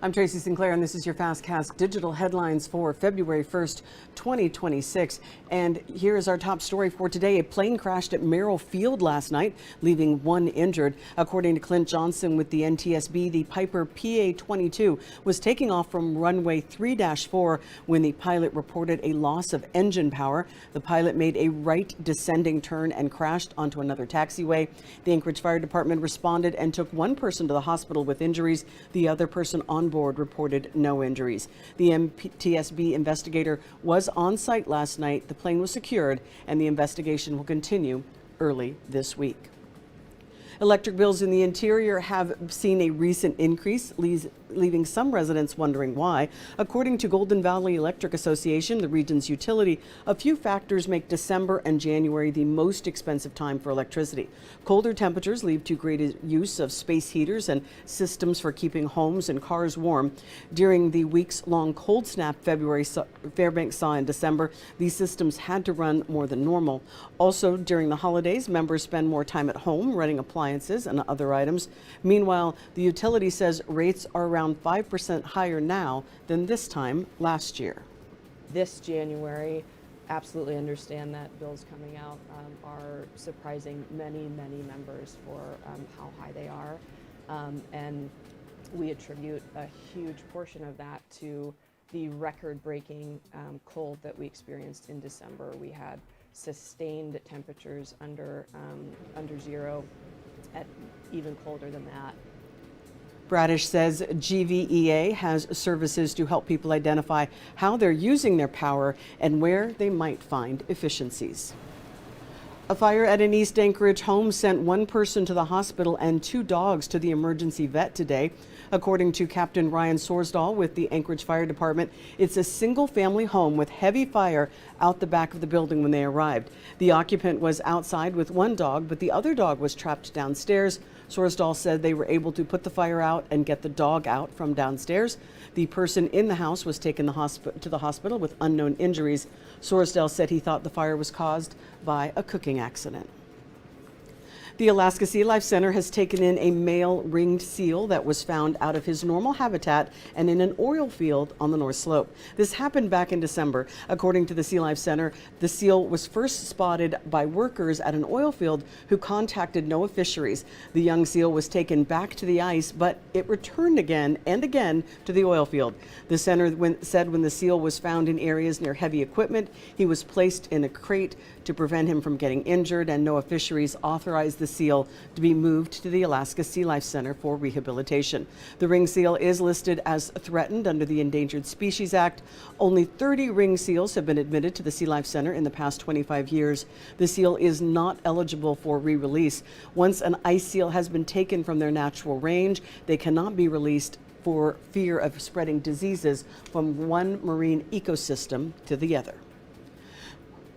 I'm Tracy Sinclair, and this is your FastCast digital headlines for February 1st, 2026. And here is our top story for today. A plane crashed at Merrill Field last night, leaving one injured. According to Clint Johnson with the NTSB, the Piper PA-22 was taking off from runway 3-4 when the pilot reported a loss of engine power. The pilot made a right descending turn and crashed onto another taxiway. The Anchorage Fire Department responded and took one person to the hospital with injuries. The other person on board reported no injuries. The NTSB investigator was on site last night. The plane was secured, and the investigation will continue early this week. Electric bills in the interior have seen a recent increase, leaving some residents wondering why. According to Golden Valley Electric Association, the region's utility, a few factors make December and January the most expensive time for electricity. Colder temperatures lead to greater use of space heaters and systems for keeping homes and cars warm. During the weeks-long cold snap Fairbanks saw in December, these systems had to run more than normal. Also, during the holidays, members spend more time at home running appliances and other items. Meanwhile, the utility says rates are around 5% higher now than this time last year. This January, absolutely understand that bills coming out are surprising many members for how high they are. And we attribute a huge portion of that to the record-breaking cold that we experienced in December. We had sustained temperatures under zero, at even colder than that. Bradish says GVEA has services to help people identify how they're using their power and where they might find efficiencies. A fire at an East Anchorage home sent one person to the hospital and two dogs to the emergency vet today. According to Captain Ryan Sorsdahl with the Anchorage Fire Department, it's a single-family home with heavy fire out the back of the building when they arrived. The occupant was outside with one dog, but the other dog was trapped downstairs. Sorsdahl said they were able to put the fire out and get the dog out from downstairs. The person in the house was taken to the hospital with unknown injuries. Sorsdahl said he thought the fire was caused by a cooking accident. The Alaska Sea Life Center has taken in a male ringed seal that was found out of his normal habitat and in an oil field on the North Slope. This happened back in December. According to the Sea Life Center, the seal was first spotted by workers at an oil field who contacted NOAA Fisheries. The young seal was taken back to the ice, but it returned again and again to the oil field. The center said when the seal was found in areas near heavy equipment, he was placed in a crate to prevent him from getting injured, and NOAA Fisheries authorized the seal to be moved to the Alaska Sea Life Center for rehabilitation. The ring seal is listed as threatened under the Endangered Species Act. Only 30 ring seals have been admitted to the Sea Life Center in the past 25 years. The seal is not eligible for re-release. Once an ice seal has been taken from their natural range, they cannot be released for fear of spreading diseases from one marine ecosystem to the other.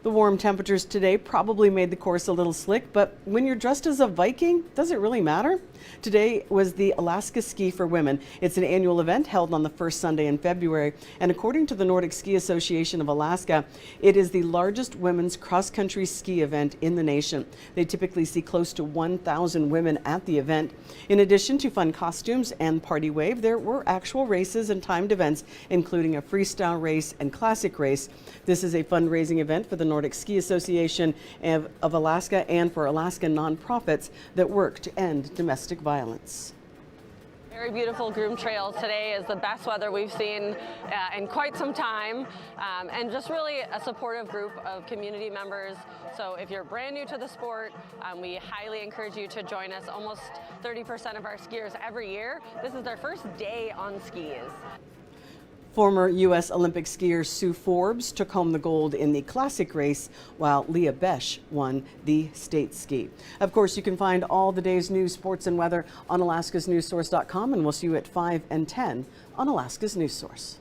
The warm temperatures today probably made the course a little slick, but when you're dressed as a Viking, does it really matter? Today was the Alaska Ski for Women. It's an annual event held on the first Sunday in February, and according to the Nordic Ski Association of Alaska, it is the largest women's cross-country ski event in the nation. They typically see close to 1,000 women at the event. In addition to fun costumes and party wave, there were actual races and timed events, including a freestyle race and classic race. This is a fundraising event for the Nordic Ski Association of Alaska and for Alaskan nonprofits that work to end domestic violence. Very beautiful groomed trails. Today is the best weather we've seen in quite some time, and just really a supportive group of community members. So if you're brand new to the sport, we highly encourage you to join us. Almost 30% of our skiers every year, this is their first day on skis. Former U.S. Olympic skier Sue Forbes took home the gold in the classic race, while Leah Besh won the state ski. Of course, you can find all the day's news, sports, and weather on alaskasnewssource.com, and we'll see you at 5 and 10 on Alaska's News Source.